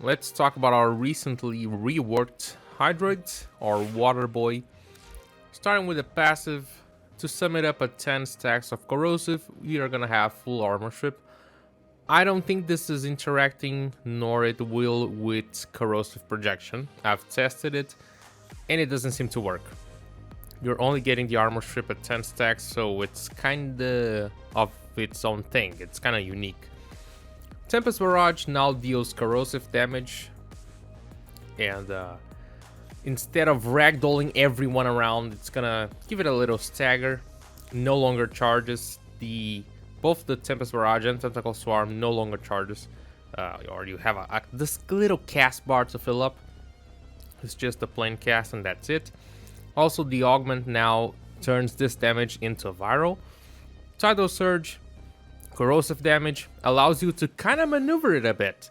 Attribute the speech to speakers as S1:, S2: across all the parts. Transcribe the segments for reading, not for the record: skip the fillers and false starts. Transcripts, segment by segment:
S1: let's talk about our recently reworked Hydroid, or Water Boy. Starting with a passive, to sum it up at 10 stacks of corrosive, we are gonna have full armor strip. I don't think this is interacting, nor it will with corrosive projection. I've tested it, and it doesn't seem to work. You're only getting the armor strip at 10 stacks, so it's kinda of its own thing. It's kinda unique. Tempest Barrage now deals corrosive damage, and instead of ragdolling everyone around, it's gonna give it a little stagger. No longer charges. Both the Tempest Barrage and Tentacle Swarm no longer charges, or you have this little cast bar to fill up. It's just a plain cast and that's it. Also, the Augment now turns this damage into viral. Tidal Surge, corrosive damage, allows you to kind of maneuver it a bit.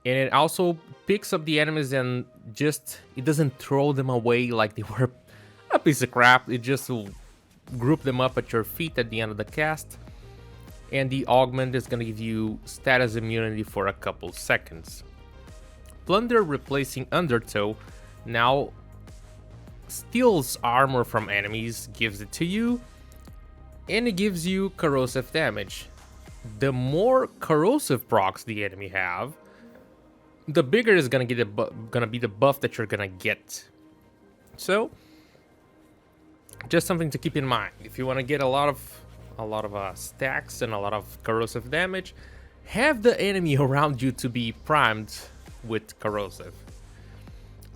S1: And it also picks up the enemies and it doesn't throw them away like they were a piece of crap. It just will group them up at your feet at the end of the cast. And the Augment is going to give you status immunity for a couple seconds. Plunder replacing Undertow now steals armor from enemies, gives it to you, and it gives you corrosive damage. The more corrosive procs the enemy have, the bigger is gonna be the buff that you're gonna get. So, just something to keep in mind. If you want to get a lot of stacks and a lot of corrosive damage, have the enemy around you to be primed with corrosive.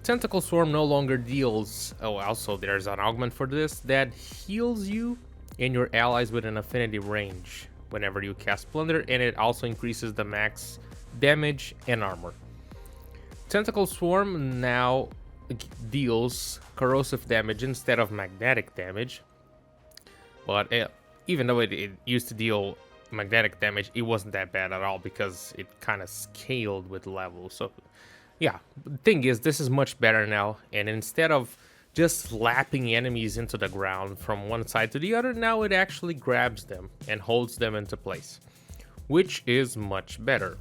S1: Tentacle Swarm no longer deals. Oh, also there's an augment for this that heals you and your allies with an affinity range whenever you cast Plunder, and it also increases the max damage and armor. Tentacle Swarm now deals corrosive damage instead of magnetic damage, but even though it used to deal magnetic damage, it wasn't that bad at all because it kind of scaled with levels. So yeah, the thing is, this is much better now, and instead of just slapping enemies into the ground from one side to the other, now it actually grabs them and holds them into place, which is much better.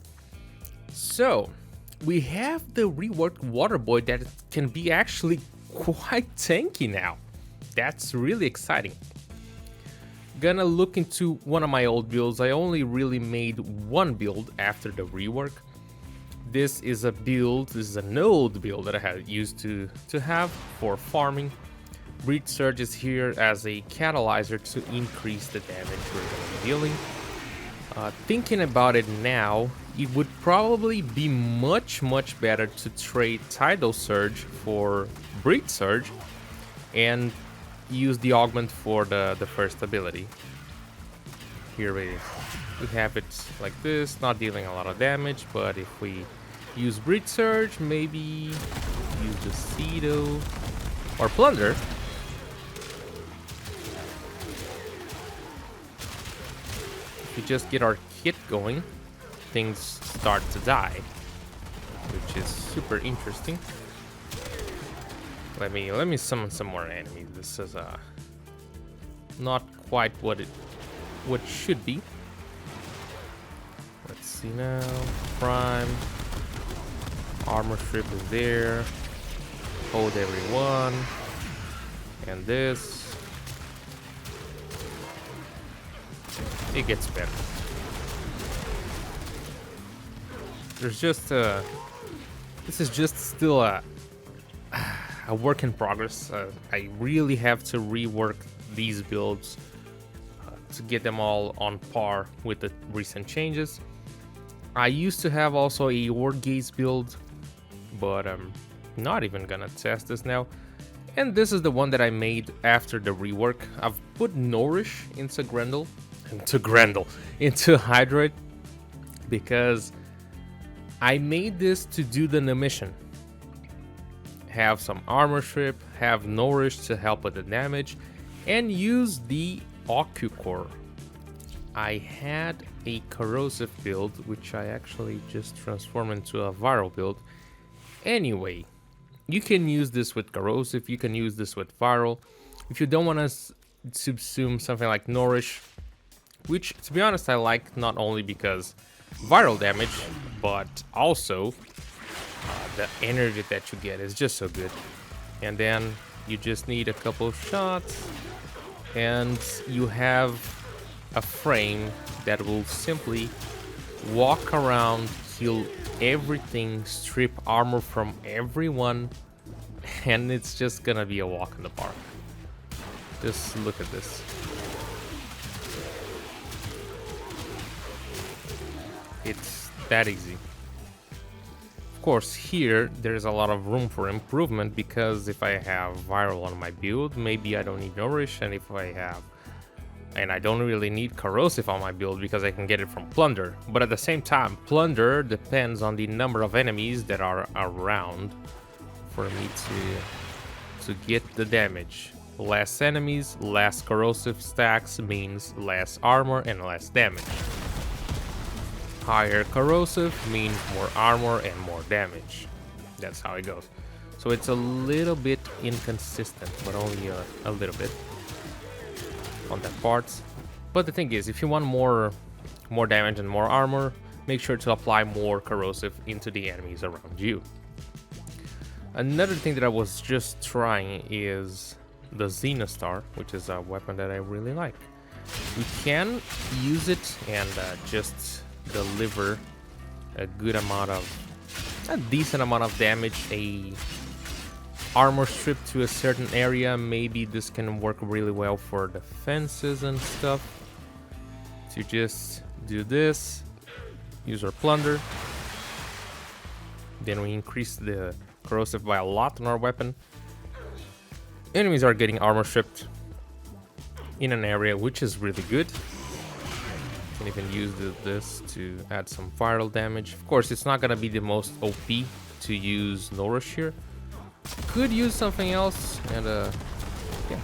S1: So we have the reworked Water Boy that can be actually quite tanky now. That's really exciting. Gonna look into one of my old builds. I only really made one build after the rework. This is an old build that I had used to have for farming. Breed Surge is here as a catalyzer to increase the damage we're going to be dealing. Thinking about it now, it would probably be much better to trade Tidal Surge for Breed Surge and use the augment for the first ability. Here we have it like this, not dealing a lot of damage, but if we use Breed Surge, maybe use the Cedo or Plunder. If we just get our kit going, things start to die, which is super interesting. Let me summon some more enemies. This is not quite what should be. Let's see now. Prime. Armor strip is there. Hold everyone. And this. It gets better. There's just this is just still a work in progress. I really have to rework these builds to get them all on par with the recent changes. I used to have also a Ward Gaze build, but I'm not even gonna test this now. And this is the one that I made after the rework. I've put Nourish into Hydroid because I made this to do the mission. Have some armor strip, have Nourish to help with the damage, and use the Ocucore. I had a corrosive build, which I actually just transformed into a viral build. Anyway, you can use this with corrosive, you can use this with viral. If you don't want to subsume something like Nourish, which to be honest I like not only because viral damage, but also the energy that you get is just so good. And then you just need a couple of shots, and you have a frame that will simply walk around, kill everything, strip armor from everyone, and it's just gonna be a walk in the park. Just look at this. It's that easy. Of course, here there's a lot of room for improvement, because if I have viral on my build, maybe I don't need nourish, and if I have, and I don't really need corrosive on my build because I can get it from plunder. But at the same time, plunder depends on the number of enemies that are around for me to get the damage. Less enemies, less corrosive stacks means less armor and less damage. Higher corrosive means more armor and more damage. That's how it goes. So it's a little bit inconsistent, but only a little bit on that part. But the thing is, if you want more damage and more armor, make sure to apply more corrosive into the enemies around you. Another thing that I was just trying is the Xenostar, which is a weapon that I really like. You can use it and just deliver a decent amount of damage, a armor strip to a certain area. Maybe this can work really well for defenses and stuff. To just do this, use our plunder, then we increase the corrosive by a lot on our weapon. Enemies are getting armor stripped in an area, which is really good. Can even use this to add some viral damage. Of course, it's not gonna be the most OP to use nourish here. Could use something else, and yeah.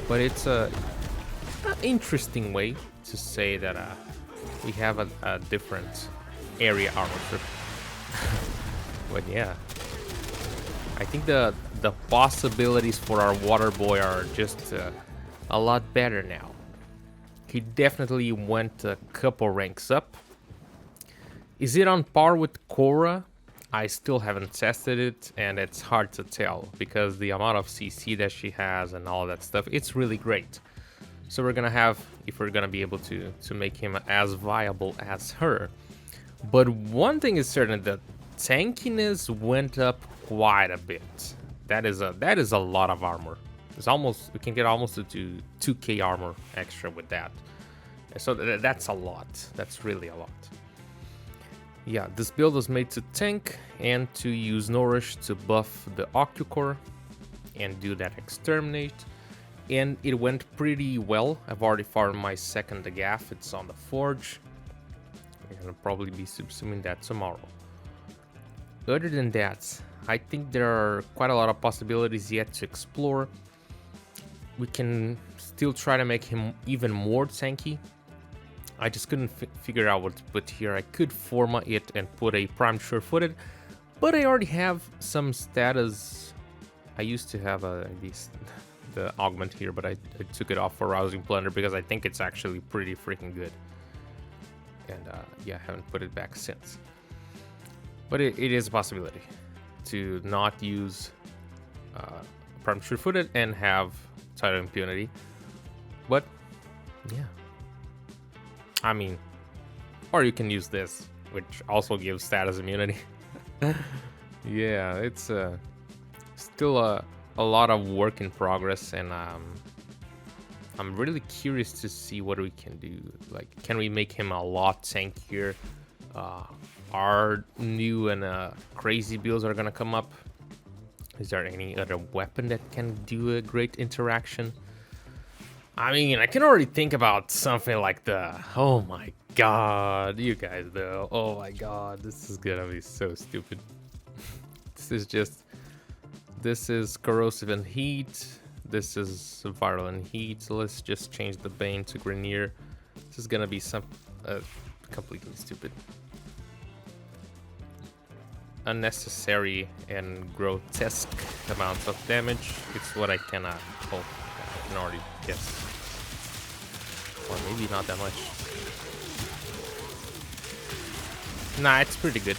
S1: But it's an interesting way to say that we have a different area armor strip. But yeah, I think the possibilities for our water boy are just a lot better now. He definitely went a couple ranks up. Is it on par with Korra? I still haven't tested it, and it's hard to tell because the amount of CC that she has and all that stuff, it's really great. So we're gonna have, if we're gonna be able to make him as viable as her. But one thing is certain, that tankiness went up quite a bit. That is a lot of armor. It's almost, we can get almost to 2k armor extra with that. So that's a lot. That's really a lot. Yeah, this build was made to tank and to use nourish to buff the Octocore and do that exterminate. And it went pretty well. I've already farmed my second gaff. It's on the forge. I'm gonna probably be subsuming that tomorrow. Other than that, I think there are quite a lot of possibilities yet to explore. We can still try to make him even more tanky. I just couldn't figure out what to put here. I could forma it and put a prime sure-footed, but I already have some status. I used to have the augment here, but I took it off for rousing plunder because I think it's actually pretty freaking good. And yeah, I haven't put it back since. But it is a possibility to not use prime sure-footed and have title impunity. But yeah, I mean, or you can use this, which also gives status immunity. Yeah, it's still a lot of work in progress, and I'm really curious to see what we can do. Like, can we make him a lot tankier? Are new and crazy builds are gonna come up? Is there any other weapon that can do a great interaction? I mean, I can already think about something like the, oh my god, you guys though, oh my god, this is gonna be so stupid. This is corrosive and heat, this is viral and heat, so let's just change the Bane to Grenier. This is gonna be some completely stupid. Unnecessary and grotesque amounts of damage. It's what I cannot. Oh, I can already guess. Or maybe not that much. Nah, it's pretty good.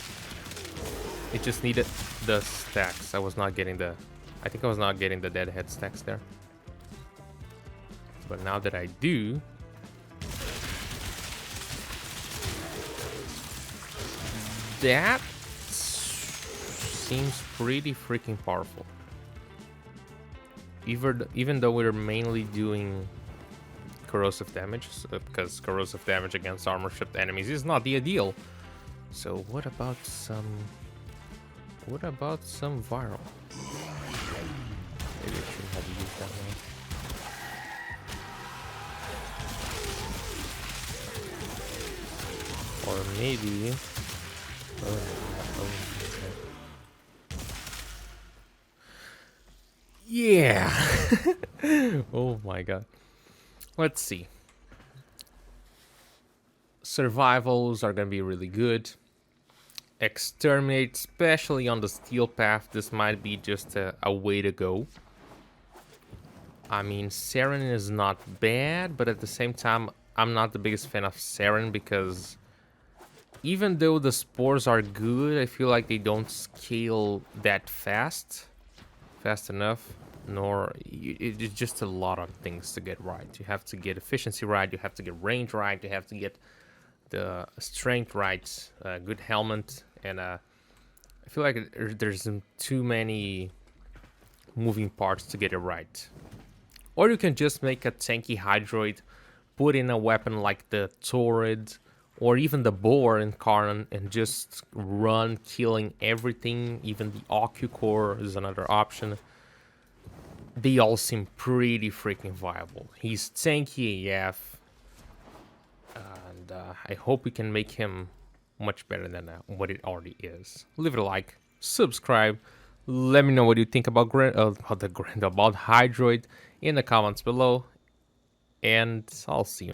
S1: It just needed the stacks. I was not getting the... I think I was not getting the deadhead stacks there. But now that I do... That seems pretty freaking powerful. Even though we're mainly doing corrosive damage, because corrosive damage against armor-shipped enemies is not the ideal. So what about some viral? Maybe I shouldn't have used that one. Or maybe... Yeah. Oh my god. Let's see. Survivals are gonna be really good. Exterminate, especially on the steel path, this might be just a way to go. I mean, Saren is not bad, but at the same time, I'm not the biggest fan of Saren because even though the spores are good, I feel like they don't scale that fast enough, nor it's just a lot of things to get right. You have to get efficiency right, you have to get range right, you have to get the strength right, good helmet, and I feel like there's too many moving parts to get it right. Or you can just make a tanky Hydroid, put in a weapon like the Torrid, or even the Boar in Karn, and just run killing everything. Even the Ocucore is another option. They all seem pretty freaking viable. He's tanky AF, and I hope we can make him much better than what it already is. Leave it a like, subscribe, let me know what you think about about Hydroid in the comments below, and I'll see you.